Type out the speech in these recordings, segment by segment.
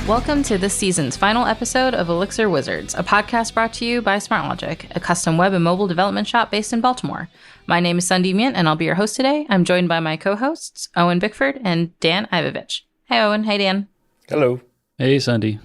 Welcome to this season's final episode of Elixir Wizards, a podcast brought to you by SmartLogic, a custom web and mobile development shop based in Baltimore. My name is Sundi, and I'll be your host today. I'm joined by my co-hosts, Owen Bickford and Dan Ivovich. Hey, Owen. Hey, Dan. Hello. Hey, Sundi.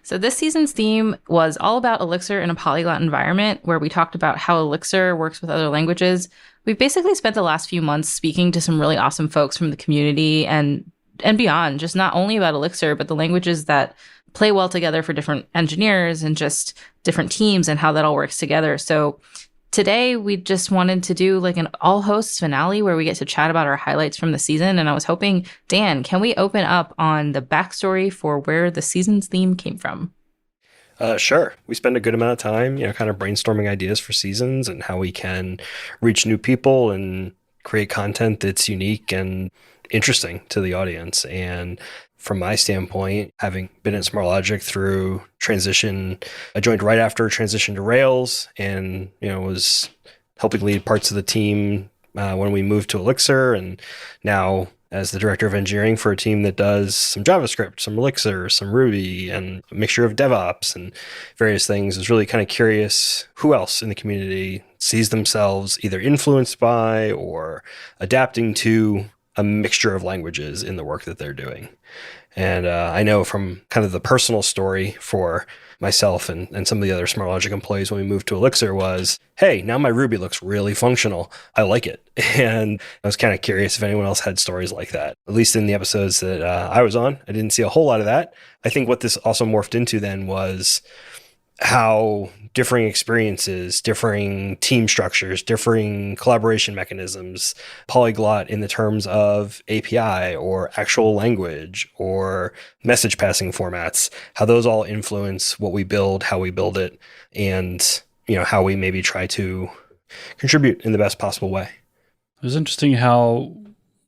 So this season's theme was all about Elixir in a Polyglot environment, where we talked about how Elixir works with other languages. We've basically spent the last few months speaking to some really awesome folks from the community and beyond, just not only about Elixir, but the languages that play well together for different engineers and just different teams and how that all works together. So today we just wanted to do like an all hosts finale where we get to chat about our highlights from the season. And I was hoping, Dan, can we open up on the backstory for where the season's theme came from? Sure. We spend a good amount of time, kind of brainstorming ideas for seasons and how we can reach new people and create content that's unique and interesting to the audience. And from my standpoint, having been at SmartLogic through transition, I joined right after transition to Rails and, was helping lead parts of the team when we moved to Elixir, and now as the director of engineering for a team that does some JavaScript, some Elixir, some Ruby, and a mixture of DevOps and various things. I was really kind of curious who else in the community sees themselves either influenced by or adapting to a mixture of languages in the work that they're doing. And I know from kind of the personal story for myself and some of the other SmartLogic employees when we moved to Elixir was, hey, now my Ruby looks really functional. I like it. And I was kind of curious if anyone else had stories like that. At least in the episodes that I was on, I didn't see a whole lot of that. I think what this also morphed into then was how differing experiences, differing team structures, differing collaboration mechanisms, Polyglot in the terms of API or actual language or message passing formats, how those all influence what we build, how we build it, and how we maybe try to contribute in the best possible way. It was interesting how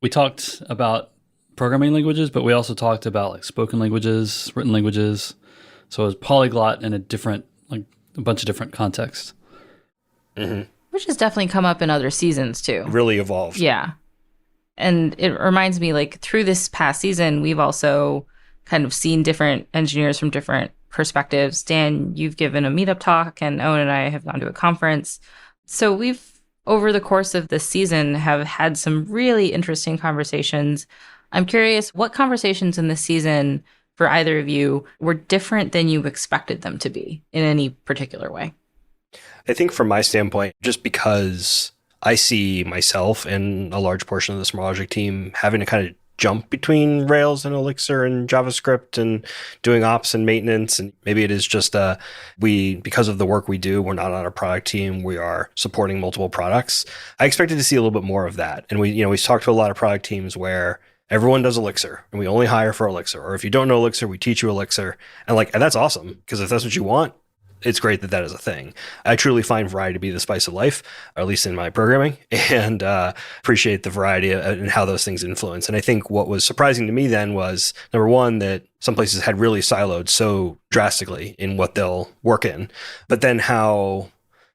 we talked about programming languages, but we also talked about like spoken languages, written languages. So it was polyglot in a bunch of different contexts. Mm-hmm. Which has definitely come up in other seasons too. Really evolved. Yeah. And it reminds me, like, through this past season, we've also kind of seen different engineers from different perspectives. Dan, you've given a meetup talk, and Owen and I have gone to a conference. So we've, over the course of this season, have had some really interesting conversations. I'm curious, what conversations in this season for either of you were different than you expected them to be in any particular way? I think from my standpoint, just because I see myself and a large portion of the SmartLogic team having to kind of jump between Rails and Elixir and JavaScript and doing ops and maintenance. And maybe it is just because of the work we do, we're not on a product team. We are supporting multiple products. I expected to see a little bit more of that. And we talked to a lot of product teams where everyone does Elixir and we only hire for Elixir. Or if you don't know Elixir, we teach you Elixir. And that's awesome, because if that's what you want, it's great that is a thing. I truly find variety to be the spice of life, or at least in my programming, and appreciate the variety and how those things influence. And I think what was surprising to me then was, number one, that some places had really siloed so drastically in what they'll work in, but then how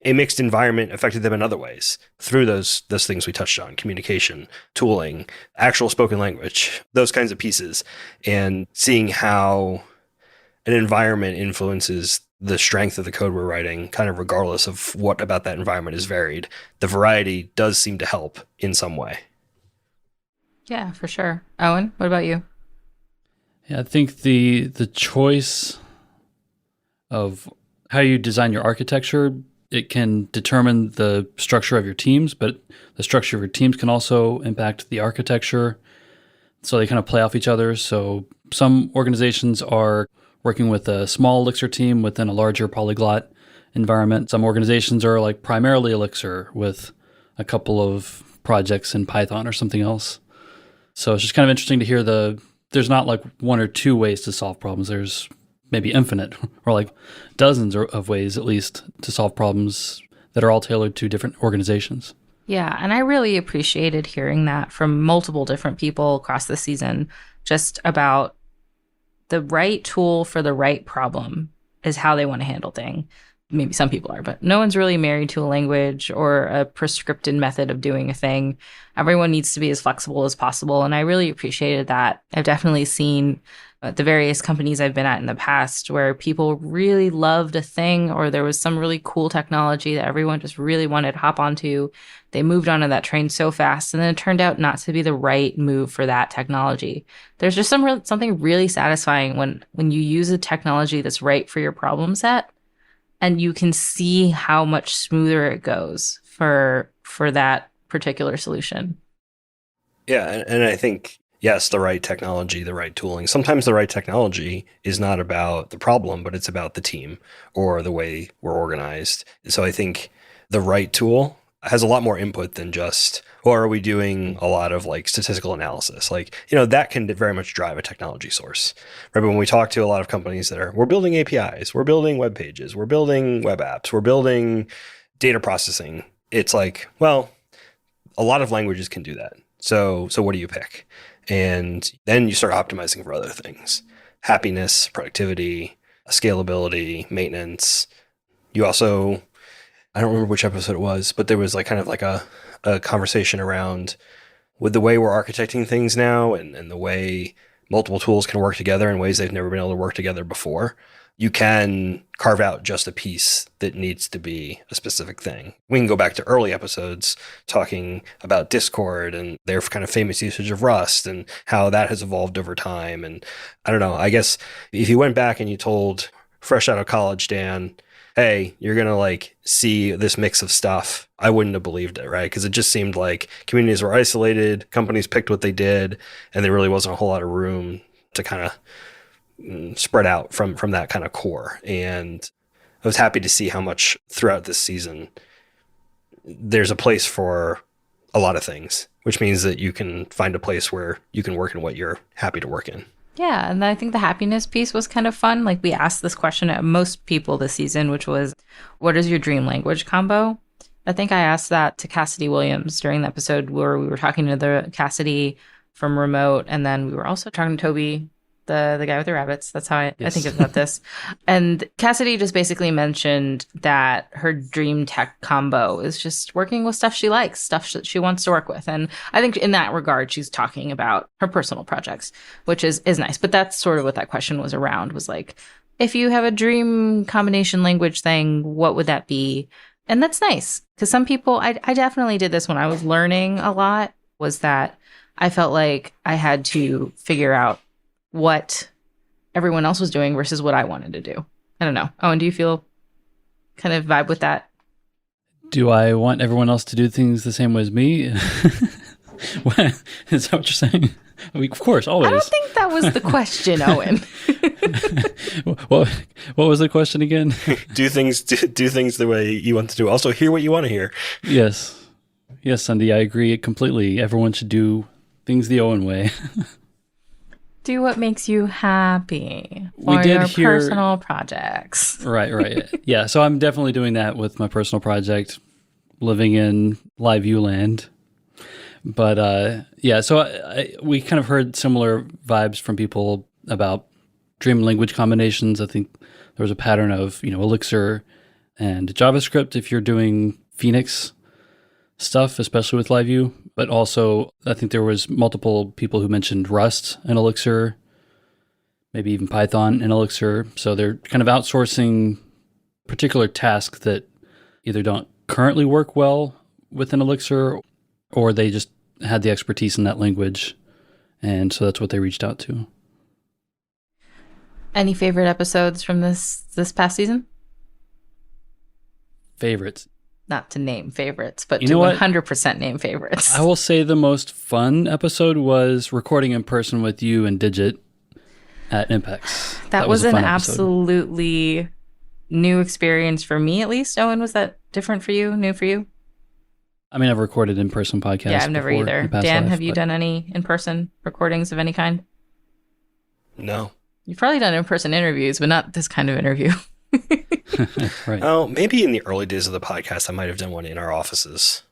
a mixed environment affected them in other ways through those things we touched on: communication, tooling, actual spoken language, those kinds of pieces, and seeing how an environment influences the strength of the code we're writing, kind of regardless of what about that environment is varied. The variety does seem to help in some way. Yeah, for sure. Owen, what about you? Yeah, I think the choice of how you design your architecture, it can determine the structure of your teams, but the structure of your teams can also impact the architecture. So they kind of play off each other. So some organizations are working with a small Elixir team within a larger Polyglot environment. Some organizations are like primarily Elixir with a couple of projects in Python or something else. So it's just kind of interesting to hear there's not like one or two ways to solve problems. There's maybe infinite or like dozens of ways at least to solve problems that are all tailored to different organizations. Yeah, and I really appreciated hearing that from multiple different people across the season, just about the right tool for the right problem is how they want to handle things. Maybe some people are, but no one's really married to a language or a prescripted method of doing a thing. Everyone needs to be as flexible as possible, and I really appreciated that. I've definitely seen at the various companies I've been at in the past where people really loved a thing or there was some really cool technology that everyone just really wanted to hop onto. They moved onto that train so fast, and then it turned out not to be the right move for that technology. There's just something really satisfying when you use a technology that's right for your problem set, and you can see how much smoother it goes for that particular solution. Yeah, and I think, yes, the right technology, the right tooling. Sometimes the right technology is not about the problem, but it's about the team or the way we're organized. So I think the right tool has a lot more input than just, or are we doing a lot of like statistical analysis? Like, that can very much drive a technology source. Right? But when we talk to a lot of companies that we're building APIs, we're building web pages, we're building web apps, we're building data processing, it's like, well, a lot of languages can do that. So what do you pick? And then you start optimizing for other things: happiness, productivity, scalability, maintenance. You also, I don't remember which episode it was, but there was like kind of like a conversation around with the way we're architecting things now and the way multiple tools can work together in ways they've never been able to work together before. You can carve out just a piece that needs to be a specific thing. We can go back to early episodes talking about Discord and their kind of famous usage of Rust and how that has evolved over time. And I don't know, I guess if you went back and you told fresh out of college Dan, hey, you're going to like see this mix of stuff, I wouldn't have believed it, right? Because it just seemed like communities were isolated, companies picked what they did, and there really wasn't a whole lot of room to kind of spread out from that kind of core. And I was happy to see how much throughout this season there's a place for a lot of things, which means that you can find a place where you can work in what you're happy to work in. Yeah, and I think the happiness piece was kind of fun. Like, we asked this question at most people this season, which was, what is your dream language combo? I think I asked that to Cassidy Williams during the episode where we were talking to the Cassidy from remote, and then we were also talking to Toby, the guy with the rabbits. That's how I think about this. And Cassidy just basically mentioned that her dream tech combo is just working with stuff she likes, stuff that she wants to work with. And I think in that regard, she's talking about her personal projects, which is nice. But that's sort of what that question was around, was like, if you have a dream combination language thing, what would that be? And that's nice, because some people, I definitely did this when I was learning a lot, was that I felt like I had to figure out what everyone else was doing versus what I wanted to do. I don't know. Owen, do you feel kind of vibe with that? Do I want everyone else to do things the same way as me? Is that what you're saying? I mean, of course, always. I don't think that was the question, Owen. What was the question again? do things the way you want to do. Also, hear what you want to hear. Yes, Sundi, I agree completely. Everyone should do things the Owen way. Do what makes you happy for your personal projects. Right. Yeah, so I'm definitely doing that with my personal project, living in Live View land. But yeah, so we kind of heard similar vibes from people about dream language combinations. I think there was a pattern of, Elixir and JavaScript if you're doing Phoenix stuff, especially with Live View. But also, I think there was multiple people who mentioned Rust and Elixir, maybe even Python and Elixir. So they're kind of outsourcing particular tasks that either don't currently work well within Elixir, or they just had the expertise in that language. And so that's what they reached out to. Any favorite episodes from this past season? Favorites. Not to name favorites, but to 100% name favorites. I will say the most fun episode was recording in person with you and Digit at Impex. That was an absolutely new experience for me, at least. Owen, was that different for you? New for you? I mean, I've recorded in-person podcasts. Yeah, I've never either. Dan, have you done any in-person recordings of any kind? No. You've probably done in-person interviews, but not this kind of interview. Right. Oh, maybe in the early days of the podcast, I might have done one in our offices.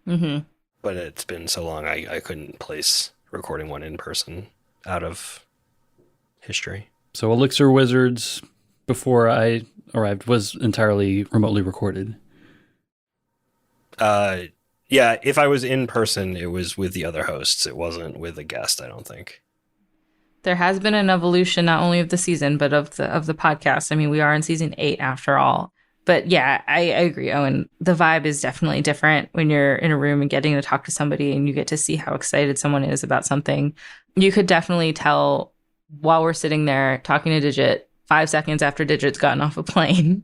Mm-hmm. But it's been so long, I couldn't place recording one in person out of history. So Elixir Wizards, before I arrived, was entirely remotely recorded. Yeah, if I was in person, it was with the other hosts. It wasn't with a guest, I don't think. there has been an evolution not only of the season but of the podcast. I mean, we are in season 8 after all. But yeah, I agree, Owen. The vibe is definitely different when you're in a room and getting to talk to somebody and you get to see how excited someone is about something. You could definitely tell while we're sitting there talking to Digit 5 seconds after Digit's gotten off a plane,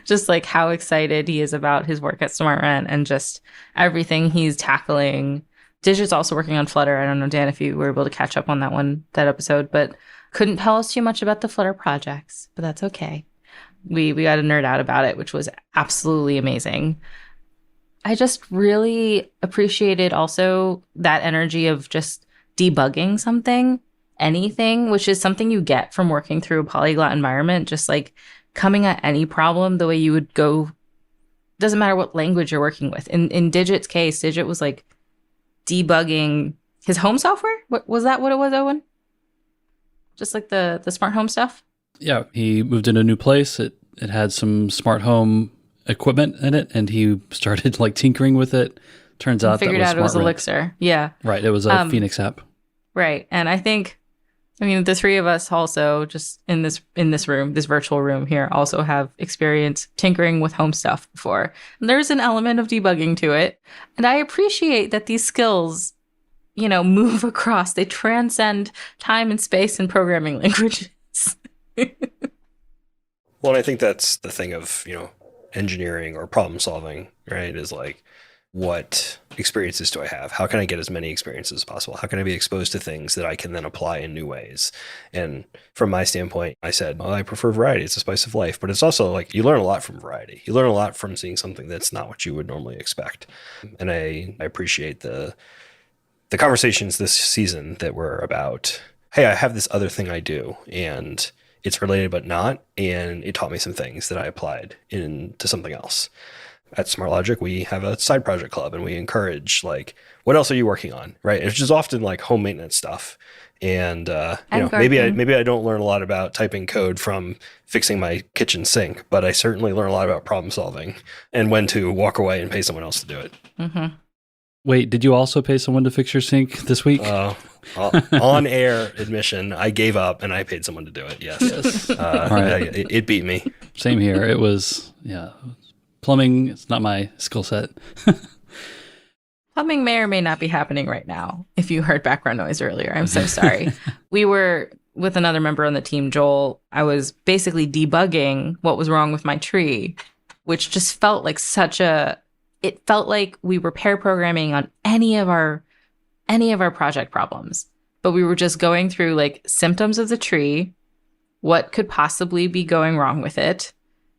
just like how excited he is about his work at SmartRent and just everything he's tackling. Digit's also working on Flutter. I don't know, Dan, if you were able to catch up on that episode, but couldn't tell us too much about the Flutter projects, but that's okay. We got to nerd out about it, which was absolutely amazing. I just really appreciated also that energy of just debugging something, anything, which is something you get from working through a polyglot environment, just like coming at any problem the way you would go. Doesn't matter what language you're working with. In Digit's case, Digit was like debugging his home software. What was that? What it was, Owen? Just like the smart home stuff. Yeah, he moved into a new place. It had some smart home equipment in it, and he started like tinkering with it. Turns out figured out it was Elixir. Yeah, right. It was a Phoenix app. Right, and I think, I mean, the three of us also just in this room, this virtual room here, also have experience tinkering with home stuff before. And there's an element of debugging to it, and I appreciate that these skills, move across. They transcend time and space and programming languages. Well, and I think that's the thing of, engineering or problem solving, right? Is like, what experiences do I have? How can I get as many experiences as possible? How can I be exposed to things that I can then apply in new ways? And from my standpoint, I said, well, I prefer variety. It's a spice of life. But it's also like you learn a lot from variety. You learn a lot from seeing something that's not what you would normally expect. And I appreciate the conversations this season that were about, hey, I have this other thing I do, and it's related but not, and it taught me some things that I applied into something else. At SmartLogic, we have a side project club, and we encourage, like, what else are you working on, right? It's just often like home maintenance stuff. And, maybe I don't learn a lot about typing code from fixing my kitchen sink, but I certainly learn a lot about problem solving and when to walk away and pay someone else to do it. Mm-hmm. Wait, did you also pay someone to fix your sink this week? On air admission, I gave up and I paid someone to do it. Yes. Right. It beat me. Same here. It was, plumbing. It's not my skill set. Plumbing may or may not be happening right now. If you heard background noise earlier, I'm so sorry. We were with another member on the team, Joel. I was basically debugging what was wrong with my tree, which just felt like it felt like we were pair programming on any of our project problems, but we were just going through like symptoms of the tree, what could possibly be going wrong with it,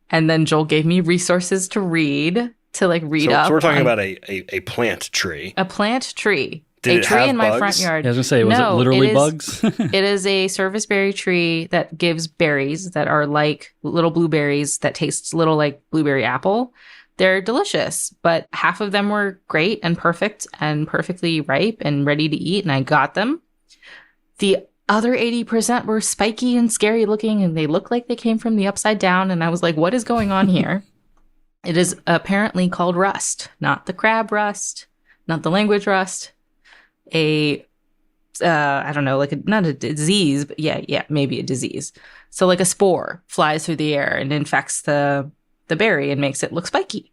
and then Joel gave me resources to read up. So we're talking about a plant tree. A plant tree. Did a tree in my front yard. I was gonna say, was it literally bugs? It is a serviceberry tree that gives berries that are like little blueberries that taste little like blueberry apple. They're delicious, but half of them were great and perfect and perfectly ripe and ready to eat, and I got them. The other 80% were spiky and scary looking, and they looked like they came from the upside down, and I was like, what is going on here? It is apparently called rust, not the crab rust, not the language rust. I don't know, not a disease, but yeah, maybe a disease. So like a spore flies through the air and infects the berry and makes it look spiky.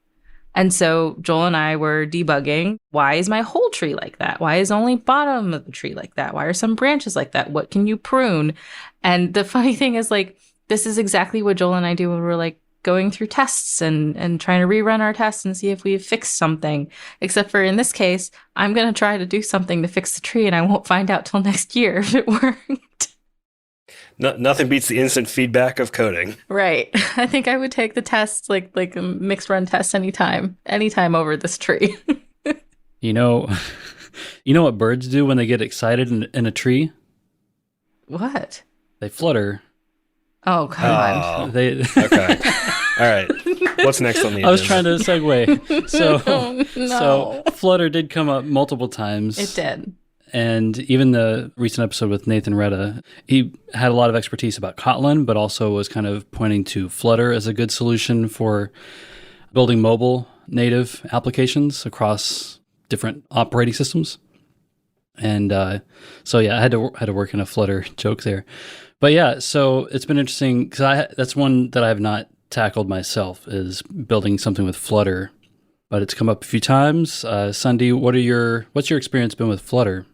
And so Joel and I were debugging, why is my whole tree like that? Why is only bottom of the tree like that? Why are some branches like that? What can you prune? And the funny thing is, like, this is exactly what Joel and I do when we're like going through tests and trying to rerun our tests and see if we've fixed something. Except for in this case, I'm going to try to do something to fix the tree and I won't find out till next year if it worked. Nothing beats the instant feedback of coding. Right. I think I would take the test, like a mixed run test anytime over this tree. You know what birds do when they get excited in a tree? What? They flutter. Oh, come on. Okay. All right. What's next on the agenda? I was trying to segue. No. So flutter did come up multiple times. It did. And even the recent episode with Nathan Retta, he had a lot of expertise about Kotlin, but also was kind of pointing to Flutter as a good solution for building mobile native applications across different operating systems. And so yeah, I had to work in a Flutter joke there. But yeah, so it's been interesting because that's one that I have not tackled myself, is building something with Flutter. But it's come up a few times. Sundi, what's your experience been with Flutter?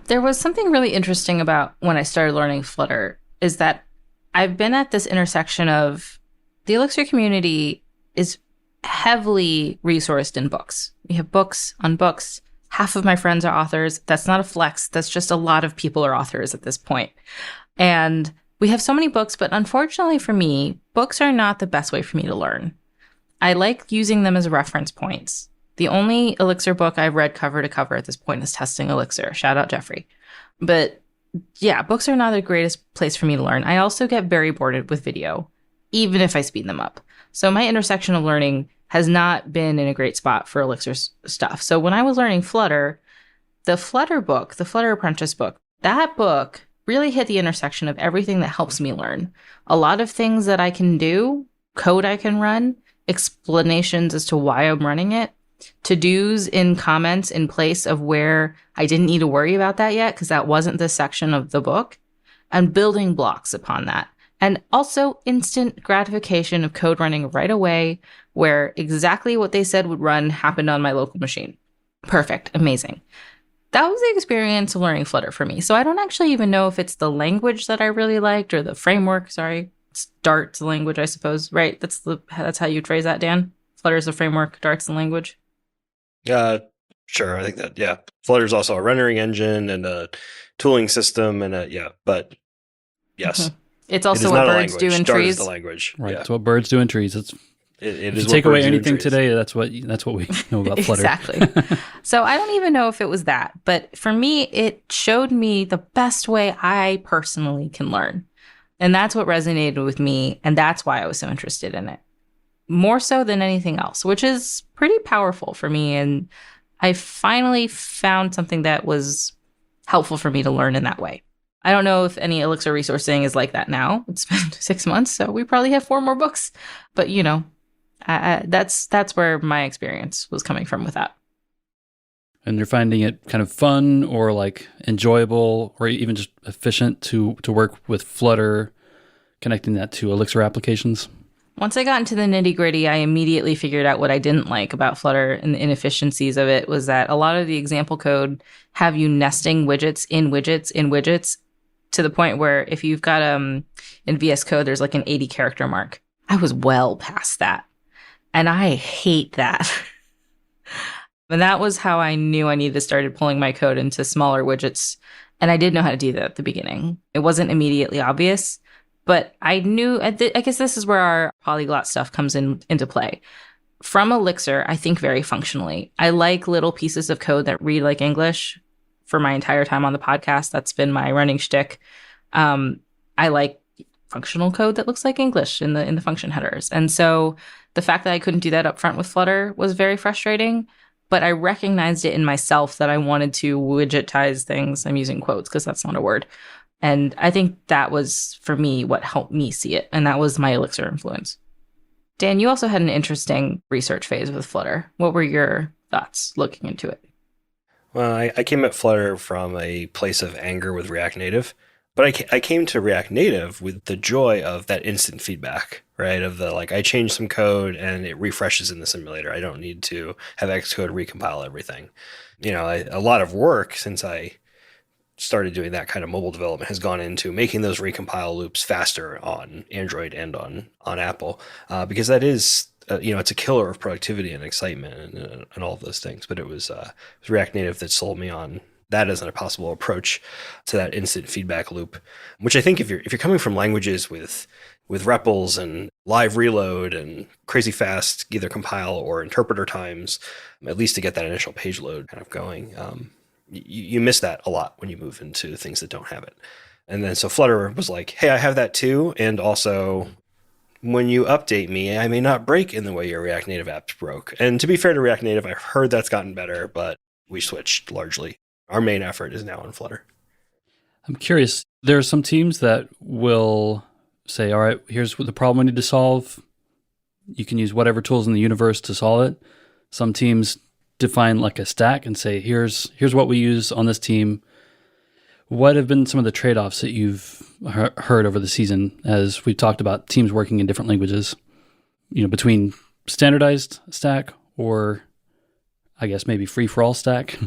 There was something really interesting about when I started learning Flutter, is that I've been at this intersection of the Elixir community is heavily resourced in books. We have books on books. Half of my friends are authors. That's not a flex. That's just a lot of people are authors at this point. And we have so many books, but unfortunately for me, books are not the best way for me to learn. I like using them as reference points. The only Elixir book I've read cover to cover at this point is Testing Elixir. Shout out Jeffrey. But yeah, books are not the greatest place for me to learn. I also get very bored with video, even if I speed them up. So my intersection of learning has not been in a great spot for Elixir stuff. So when I was learning Flutter, the Flutter book, the Flutter Apprentice book, that book really hit the intersection of everything that helps me learn. A lot of things that I can do, code I can run, explanations as to why I'm running it, to-dos in comments in place of where I didn't need to worry about that yet because that wasn't the section of the book, and building blocks upon that. And also instant gratification of code running right away where exactly what they said would run happened on my local machine. Perfect. Amazing. That was the experience of learning Flutter for me. So I don't actually even know if it's the language that I really liked or the framework. Sorry. Dart's the language, I suppose, right? That's how you phrase that, Dan? Flutter's the framework, Dart's the language. Sure. I think that, yeah. Flutter's also a rendering engine and a tooling system but yes. Mm-hmm. It's also what birds do in Dart trees. Is the language. Right. Yeah. It's what birds do in trees. If you take away anything today, that's what we know about Flutter. Exactly. So I don't even know if it was that, but for me, it showed me the best way I personally can learn. And that's what resonated with me. And that's why I was so interested in it. More so than anything else, which is pretty powerful for me. And I finally found something that was helpful for me to learn in that way. I don't know if any Elixir resourcing is like that now. It's been 6 months, so we probably have 4 more books. But, that's where my experience was coming from with that. And you're finding it kind of fun or like enjoyable or even just efficient to work with Flutter, connecting that to Elixir applications? Once I got into the nitty gritty, I immediately figured out what I didn't like about Flutter, and the inefficiencies of it was that a lot of the example code have you nesting widgets in widgets in widgets to the point where if you've got in VS Code, there's like an 80 character mark. I was well past that. And I hate that. And that was how I knew I needed to start pulling my code into smaller widgets. And I did know how to do that at the beginning. It wasn't immediately obvious, but I knew, I guess this is where our polyglot stuff comes into play. From Elixir, I think very functionally. I like little pieces of code that read like English. For my entire time on the podcast, that's been my running shtick. I like functional code that looks like English in the function headers. And so the fact that I couldn't do that up front with Flutter was very frustrating, but I recognized it in myself that I wanted to widgetize things. I'm using quotes because that's not a word. And I think that was, for me, what helped me see it. And that was my Elixir influence. Dan, you also had an interesting research phase with Flutter. What were your thoughts looking into it? Well, I came at Flutter from a place of anger with React Native, but I came to React Native with the joy of that instant feedback, right? Of the, I changed some code and it refreshes in the simulator. I don't need to have Xcode recompile everything. A lot of work since I started doing that kind of mobile development has gone into making those recompile loops faster on Android and on Apple, because that is it's a killer of productivity and excitement and all of those things. But it was React Native that sold me on that as a possible approach to that instant feedback loop, which I think if you're coming from languages with REPLs and live reload and crazy fast either compile or interpreter times, at least to get that initial page load kind of going, you miss that a lot when you move into things that don't have it. And then so Flutter was like, hey, I have that too, and also when you update me, I may not break in the way your React Native apps broke. And to be fair to React Native, I've heard that's gotten better, but we switched largely. Our main effort is now in Flutter. I'm curious. There are some teams that will say, all right, here's what the problem we need to solve. You can use whatever tools in the universe to solve it. Some teams define like a stack and say, here's what we use on this team. What have been some of the trade-offs that you've heard over the season as we've talked about teams working in different languages, between standardized stack or I guess maybe free-for-all stack?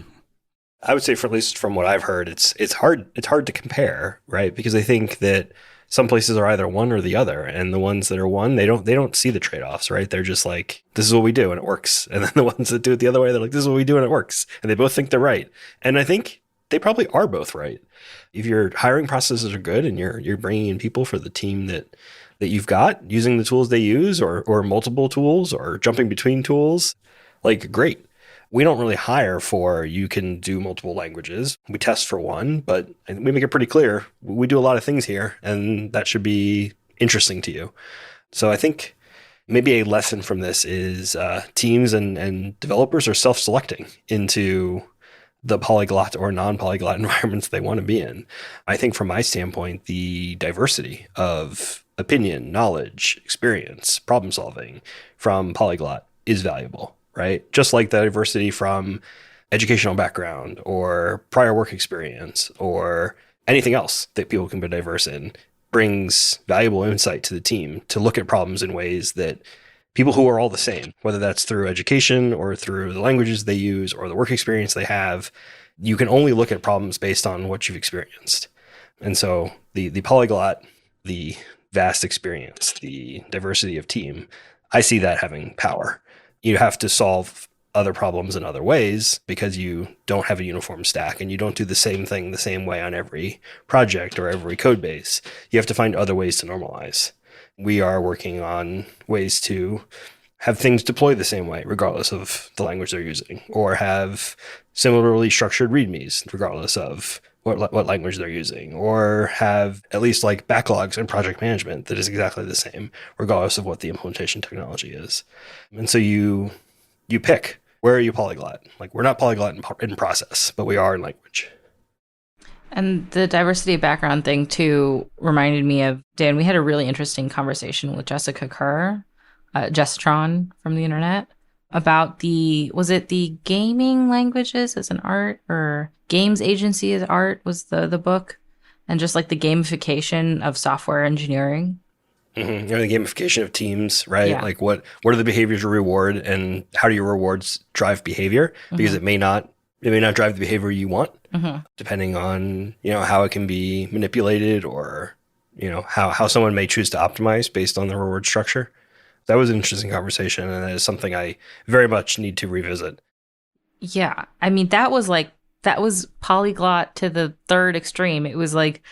I would say, for at least from what I've heard, it's hard to compare, right? Because I think that some places are either one or the other, and the ones that are one, they don't see the trade-offs, right? They're just like, this is what we do and it works. And then the ones that do it the other way, they're like, this is what we do and it works. And they both think they're right. And I think they probably are both right. If your hiring processes are good and you're bringing in people for the team that you've got, using the tools they use or multiple tools or jumping between tools, like, great. We don't really hire for you can do multiple languages. We test for one, but we make it pretty clear we do a lot of things here, and that should be interesting to you. So I think maybe a lesson from this is teams and developers are self-selecting into the polyglot or non-polyglot environments they want to be in. I think from my standpoint, the diversity of opinion, knowledge, experience, problem solving from polyglot is valuable. Right? Just like the diversity from educational background or prior work experience or anything else that people can be diverse in brings valuable insight to the team to look at problems in ways that people who are all the same, whether that's through education or through the languages they use or the work experience they have, you can only look at problems based on what you've experienced. And so the polyglot, the vast experience, the diversity of team, I see that having power. You have to solve other problems in other ways because you don't have a uniform stack and you don't do the same thing the same way on every project or every code base. You have to find other ways to normalize. We are working on ways to have things deploy the same way, regardless of the language they're using, or have similarly structured readmes, regardless of what language they're using, or have at least like backlogs and project management that is exactly the same, regardless of what the implementation technology is. And so you pick, where are you polyglot? Like, we're not polyglot in process, but we are in language. And the diversity of background thing too reminded me of, Dan, we had a really interesting conversation with Jessica Kerr, Jestron from the internet, about was it the gaming languages as an art, or games agency as art was the book, and just like the gamification of software engineering. Mm-hmm. The gamification of teams, right? Yeah. Like what are the behaviors you reward, and how do your rewards drive behavior? Because it may not drive the behavior you want, depending on, how it can be manipulated, or, how someone may choose to optimize based on the reward structure. That was an interesting conversation, and that is something I very much need to revisit. Yeah. I mean, that was polyglot to the third extreme. It was like,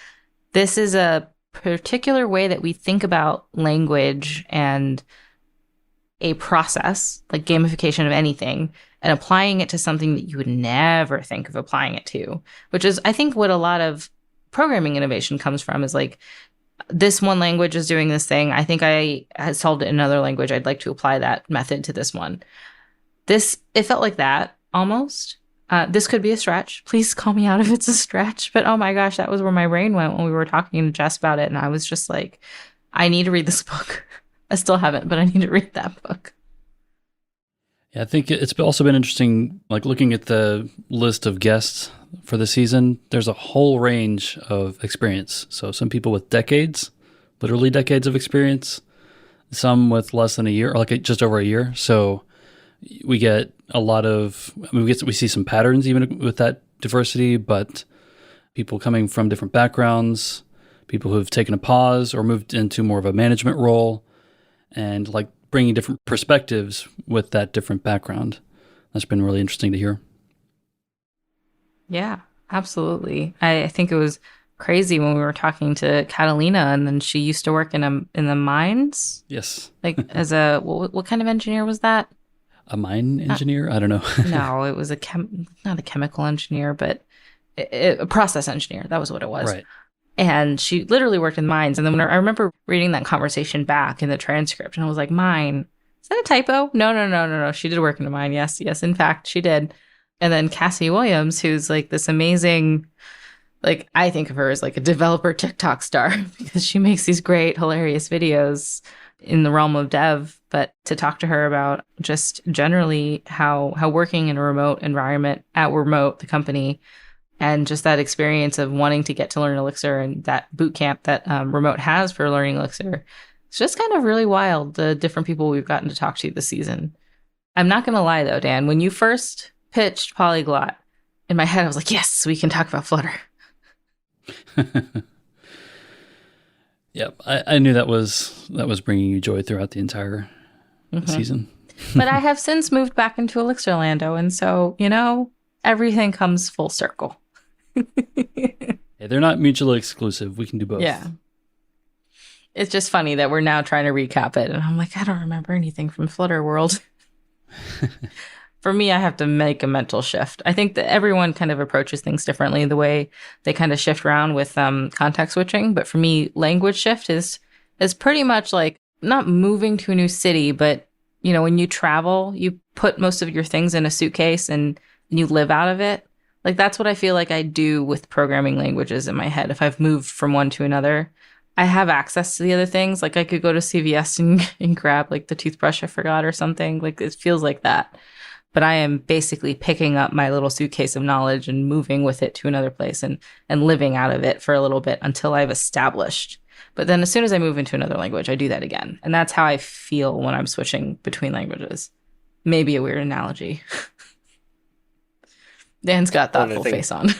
this is a particular way that we think about language and a process, like gamification of anything, and applying it to something that you would never think of applying it to, which is, I think, what a lot of programming innovation comes from, is like, this one language is doing this thing. I think I had solved it in another language. I'd like to apply that method to this one. It felt like that almost. This could be a stretch. Please call me out if it's a stretch. But oh my gosh, that was where my brain went when we were talking to Jess about it. And I was just like, I need to read this book. I still haven't, but I need to read that book. Yeah, I think it's also been interesting, like looking at the list of guests for the season. There's a whole range of experience. So some people with decades, literally decades of experience, some with less than a year, or like just over a year. So we get a lot of, we see some patterns even with that diversity, but people coming from different backgrounds, people who've taken a pause or moved into more of a management role, and like bringing different perspectives with that different background. That's been really interesting to hear. Yeah, absolutely. I think it was crazy when we were talking to Catalina, and then she used to work in the mines. Yes. Like as a, what kind of engineer was that? A mine engineer? I don't know. No, it was not a chemical engineer, but a process engineer. That was what it was. Right. And she literally worked in mines. And then when I remember reading that conversation back in the transcript, and I was like, mine? Is that a typo? No. She did work in a mine. Yes, in fact, she did. And then Cassie Williams, who's like this amazing, like, I think of her as like a developer TikTok star because she makes these great, hilarious videos in the realm of dev, but to talk to her about just generally how working in a remote environment at Remote, the company, and just that experience of wanting to get to learn Elixir and that boot camp that Remote has for learning Elixir. It's just kind of really wild, the different people we've gotten to talk to this season. I'm not going to lie, though, Dan. When you first pitched Polyglot, in my head, I was like, yes, we can talk about Flutter. Yep, I knew that was bringing you joy throughout the entire season. But I have since moved back into Elixir Lando, and so, everything comes full circle. Hey, they're not mutually exclusive. We can do both. Yeah. It's just funny that we're now trying to recap it, and I'm like, I don't remember anything from Flutter World. For me, I have to make a mental shift. I think that everyone kind of approaches things differently, the way they kind of shift around with context switching. But for me, language shift is pretty much like not moving to a new city, but when you travel, you put most of your things in a suitcase and you live out of it. Like that's what I feel like I do with programming languages in my head. If I've moved from one to another, I have access to the other things. Like I could go to CVS and grab like the toothbrush I forgot or something. Like it feels like that. But I am basically picking up my little suitcase of knowledge and moving with it to another place and living out of it for a little bit until I've established. But then as soon as I move into another language, I do that again. And that's how I feel when I'm switching between languages. Maybe a weird analogy. Dan's got thoughtful face on.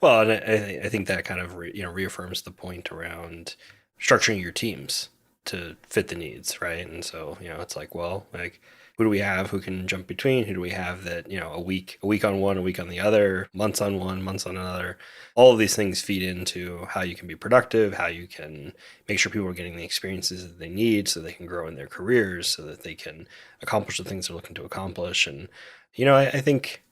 Well, and I think that kind of reaffirms the point around structuring your teams to fit the needs, right? And so it's like, well, like who do we have who can jump between? Who do we have that a week on one, a week on the other, months on one, months on another? All of these things feed into how you can be productive, how you can make sure people are getting the experiences that they need so they can grow in their careers, so that they can accomplish the things they're looking to accomplish. And I think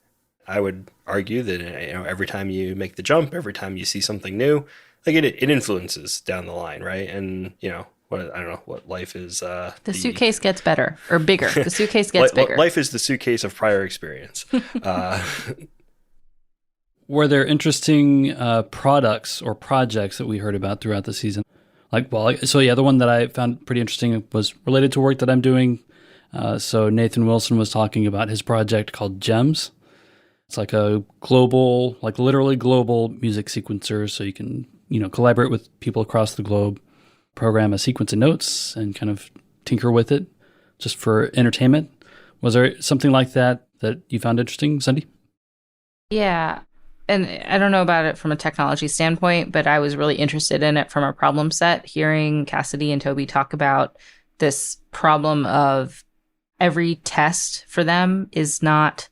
I would argue that every time you make the jump, every time you see something new, like it influences down the line, right? And I don't know what life is. The suitcase gets better or bigger. The suitcase gets bigger. Life is the suitcase of prior experience. Were there interesting products or projects that we heard about throughout the season? The one that I found pretty interesting was related to work that I'm doing. So Nathan Wilson was talking about his project called Gems. It's like a global, like literally global music sequencer. So you can, collaborate with people across the globe, program a sequence of notes and kind of tinker with it just for entertainment. Was there something like that you found interesting, Sundi? Yeah. And I don't know about it from a technology standpoint, but I was really interested in it from a problem set, hearing Cassidy and Toby talk about this problem of every test for them is not,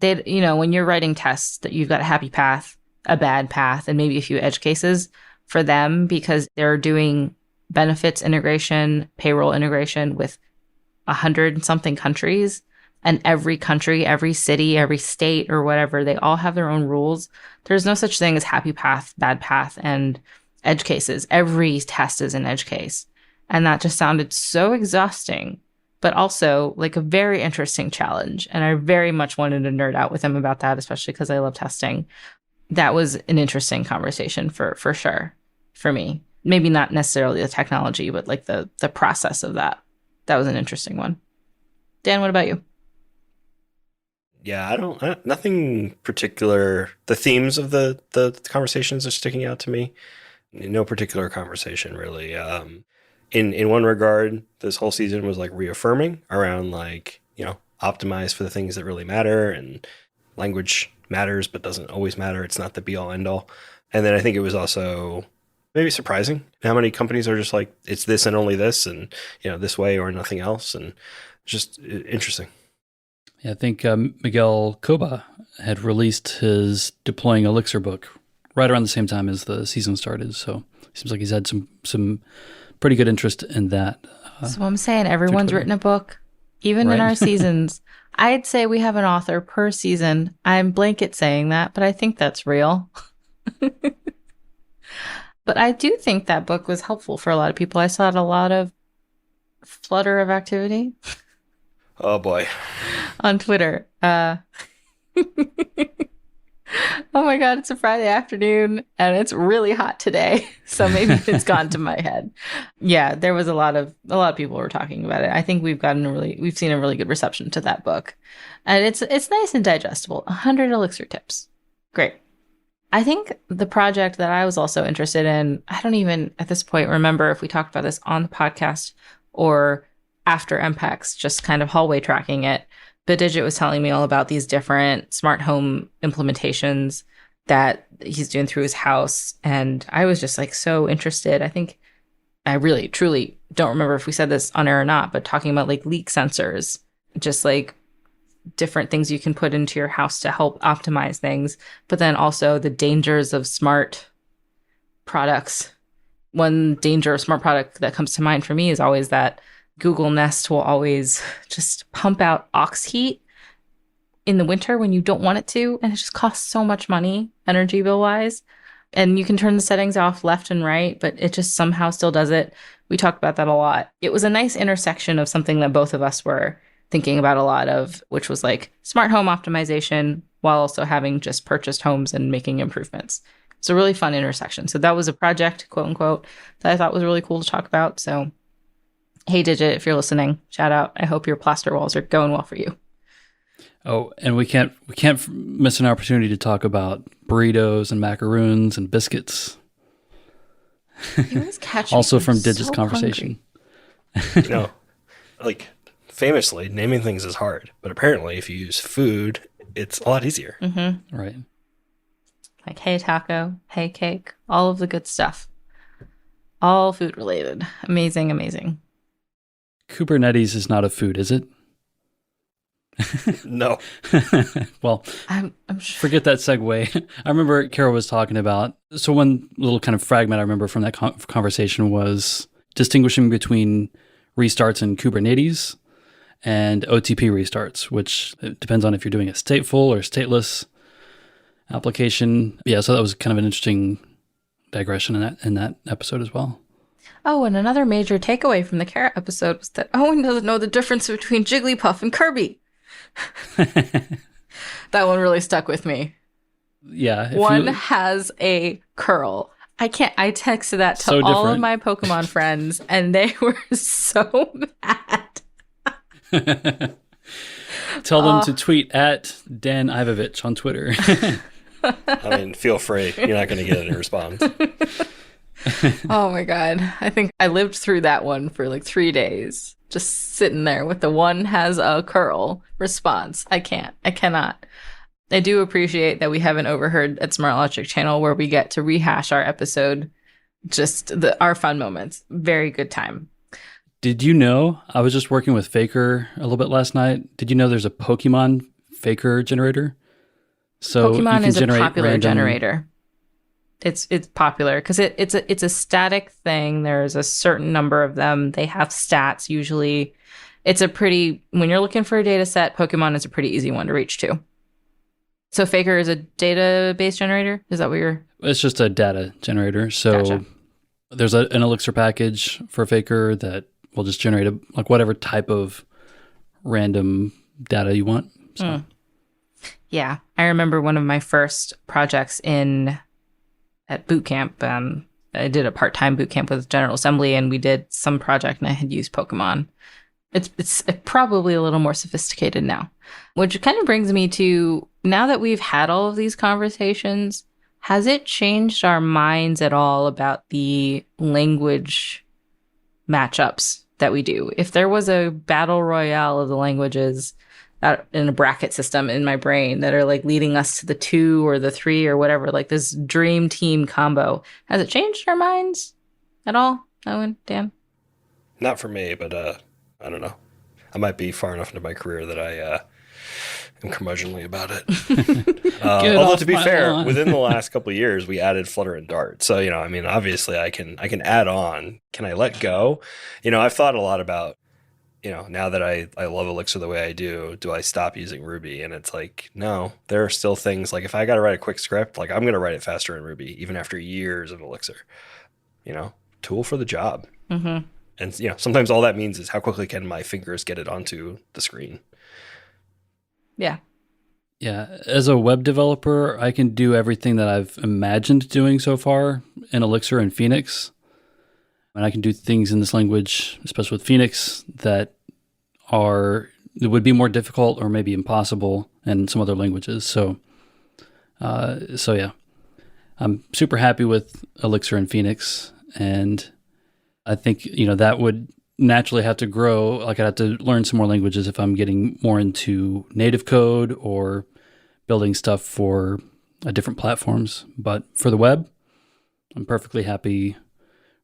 when you're writing tests that you've got a happy path, a bad path, and maybe a few edge cases for them because they're doing benefits integration, payroll integration with 100-something countries. And every country, every city, every state or whatever, they all have their own rules. There's no such thing as happy path, bad path, and edge cases. Every test is an edge case. And that just sounded so exhausting, but also like a very interesting challenge. And I very much wanted to nerd out with him about that, especially because I love testing. That was an interesting conversation for sure, for me. Maybe not necessarily the technology, but like the process of that. That was an interesting one. Dan, what about you? Yeah, nothing particular. The themes of the conversations are sticking out to me. No particular conversation, really. In one regard, this whole season was like reaffirming around optimize for the things that really matter, and language matters but doesn't always matter. It's not the be all end all. And then I think it was also maybe surprising how many companies are just like, it's this and only this, and this way or nothing else, and just interesting. Yeah, I think Miguel Coba had released his Deploying Elixir book right around the same time as the season started. So it seems like he's had some pretty good interest in that. So I'm saying everyone's written a book, even in our seasons. I'd say we have an author per season. I'm blanket saying that, but I think that's real. But I do think that book was helpful for a lot of people. I saw a lot of flutter of activity. Oh, boy. On Twitter. Oh, my God, it's a Friday afternoon and it's really hot today. So maybe it's gone to my head. Yeah, there was a lot of people were talking about it. I think we've seen a really good reception to that book. And it's nice and digestible. 100 Elixir tips. Great. I think the project that I was also interested in, I don't even at this point remember if we talked about this on the podcast or after MPEX, just kind of hallway tracking it. But Digit was telling me all about these different smart home implementations that he's doing through his house. And I was just like so interested. I think I really, truly don't remember if we said this on air or not, but talking about like leak sensors, just like different things you can put into your house to help optimize things, but then also the dangers of smart products. One danger of smart product that comes to mind for me is always that Google Nest will always just pump out aux heat in the winter when you don't want it to, and it just costs so much money energy bill wise. And you can turn the settings off left and right, but it just somehow still does it. We talked about that a lot. It was a nice intersection of something that both of us were thinking about a lot of, which was like smart home optimization while also having just purchased homes and making improvements. It's a really fun intersection. So that was a project, quote unquote, that I thought was really cool to talk about. So, hey, Digit, if you're listening, shout out. I hope your plaster walls are going well for you. Oh, and we can't miss an opportunity to talk about burritos and macaroons and biscuits. Also from Digit's so conversation. Like famously, naming things is hard, but apparently if you use food, it's a lot easier. Mm-hmm. Right. Like, hey, taco, hey, cake, all of the good stuff. All food related. Amazing, amazing. Kubernetes is not a food, is it? No. Well, I'm sure. Forget that segue. I remember Carol was talking about, so one little kind of fragment I remember from that conversation was distinguishing between restarts in Kubernetes and OTP restarts, which it depends on if you're doing a stateful or stateless application. Yeah, so that was kind of an interesting digression in that episode as well. Oh, and another major takeaway from the Carrot episode was that Owen doesn't know the difference between Jigglypuff and Kirby. That one really stuck with me. Yeah. One has a curl. I texted that to all of my Pokemon friends, and they were so mad. Tell them to tweet at Dan Ivovich on Twitter. I mean, feel free. You're not going to get any response. Oh my God. I think I lived through that one for like 3 days. Just sitting there with the one has a curl response. I cannot. I do appreciate that we haven't overheard at Smart Logic channel where we get to rehash our episode. Just our fun moments. Very good time. Did you know, I was just working with Faker a little bit last night. Did you know there's a Pokemon Faker generator? So Pokemon is a popular generator. It's popular because it's a static thing. There's a certain number of them. They have stats usually. When you're looking for a data set, Pokemon is a pretty easy one to reach to. So Faker is a database generator? Is that what you're... It's just a data generator. So Gotcha. There's an Elixir package for Faker that will just generate whatever type of random data you want. So. Yeah. I remember one of my first projects at boot camp. I did a part-time boot camp with General Assembly, and we did some project, and I had used Pokemon. It's probably a little more sophisticated now, which kind of brings me to, now that we've had all of these conversations, has it changed our minds at all about the language matchups that we do? If there was a battle royale of the languages in a bracket system in my brain that are like leading us to the 2 or the 3 or whatever, like this dream team combo, has it changed our minds at all, Owen, Dan? Not for me, but I don't know. I might be far enough into my career that I am curmudgeonly about it. Although to be fair, within the last couple of years, we added Flutter and Dart. So, I mean, obviously I can add on. Can I let go? I've thought a lot about, now that I love Elixir the way I do I stop using Ruby? And it's like, no, there are still things like if I got to write a quick script, like I'm going to write it faster in Ruby, even after years of Elixir, tool for the job. Mm-hmm. And, sometimes all that means is how quickly can my fingers get it onto the screen. Yeah. Yeah, as a web developer, I can do everything that I've imagined doing so far in Elixir and Phoenix. And I can do things in this language, especially with Phoenix, that would be more difficult or maybe impossible in some other languages. So yeah, I'm super happy with Elixir and Phoenix, and I think that would naturally have to grow. Like I'd have to learn some more languages if I'm getting more into native code or building stuff for different platforms. But for the web, I'm perfectly happy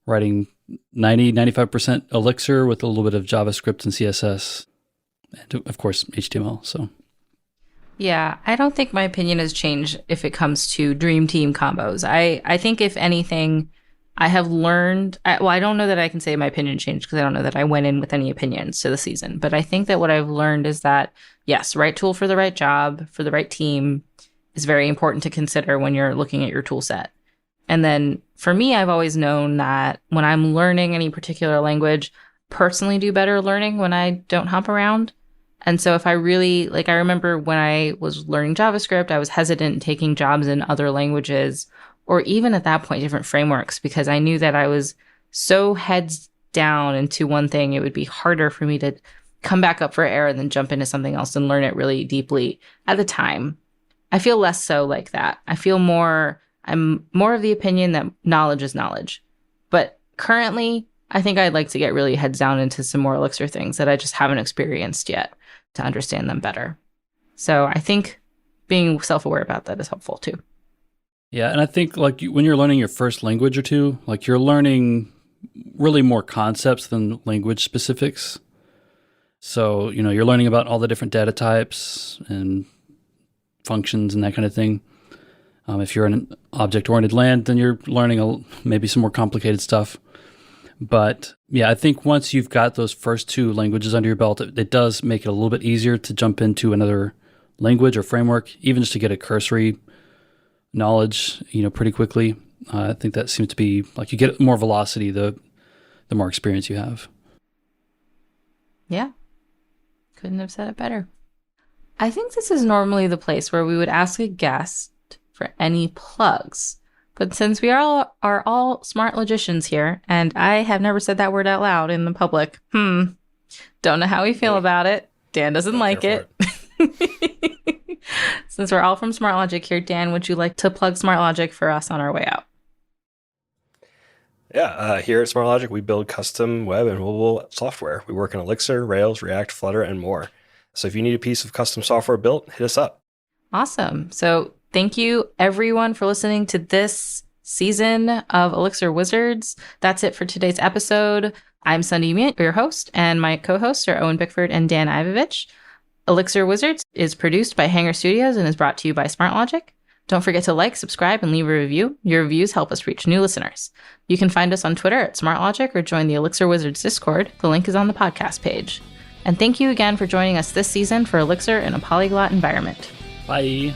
writing 95% Elixir with a little bit of JavaScript and CSS, and of course HTML. So yeah, I don't think my opinion has changed if it comes to dream team combos. I think if anything, I have learned, I don't know that I can say my opinion changed because I don't know that I went in with any opinions to the season, but I think that what I've learned is that, yes, right tool for the right job, for the right team is very important to consider when you're looking at your tool set. And then for me, I've always known that when I'm learning any particular language, personally do better learning when I don't hop around. And so if I really, I remember when I was learning JavaScript, I was hesitant in taking jobs in other languages, or even at that point, different frameworks, because I knew that I was so heads down into one thing, it would be harder for me to come back up for air and then jump into something else and learn it really deeply at the time. I feel less so like that. I'm more of the opinion that knowledge is knowledge. But currently, I think I'd like to get really heads down into some more Elixir things that I just haven't experienced yet to understand them better. So I think being self-aware about that is helpful too. Yeah, and I think when you're learning your first language or two, you're learning really more concepts than language specifics. So, you're learning about all the different data types and functions and that kind of thing. If you're in an object-oriented land, then you're learning maybe some more complicated stuff. But yeah, I think once you've got those first two languages under your belt, it does make it a little bit easier to jump into another language or framework, even just to get a cursory knowledge, pretty quickly. I think that seems to be you get more velocity the more experience you have. Yeah. Couldn't have said it better. I think this is normally the place where we would ask a guest for any plugs. But since we are all smart logicians here, and I have never said that word out loud in the public, don't know how we feel about it. Dan doesn't like it. Since we're all from Smart Logic here, Dan, would you like to plug Smart Logic for us on our way out? Yeah, here at Smart Logic, we build custom web and mobile software. We work in Elixir, Rails, React, Flutter, and more. So if you need a piece of custom software built, hit us up. Awesome. So thank you, everyone, for listening to this season of Elixir Wizards. That's it for today's episode. I'm Sundi, your host, and my co-hosts are Owen Bickford and Dan Ivovich. Elixir Wizards is produced by Hanger Studios and is brought to you by Smart Logic. Don't forget to like, subscribe, and leave a review. Your reviews help us reach new listeners. You can find us on Twitter at Smart Logic or join the Elixir Wizards Discord. The link is on the podcast page. And thank you again for joining us this season for Elixir in a Polyglot Environment. Bye.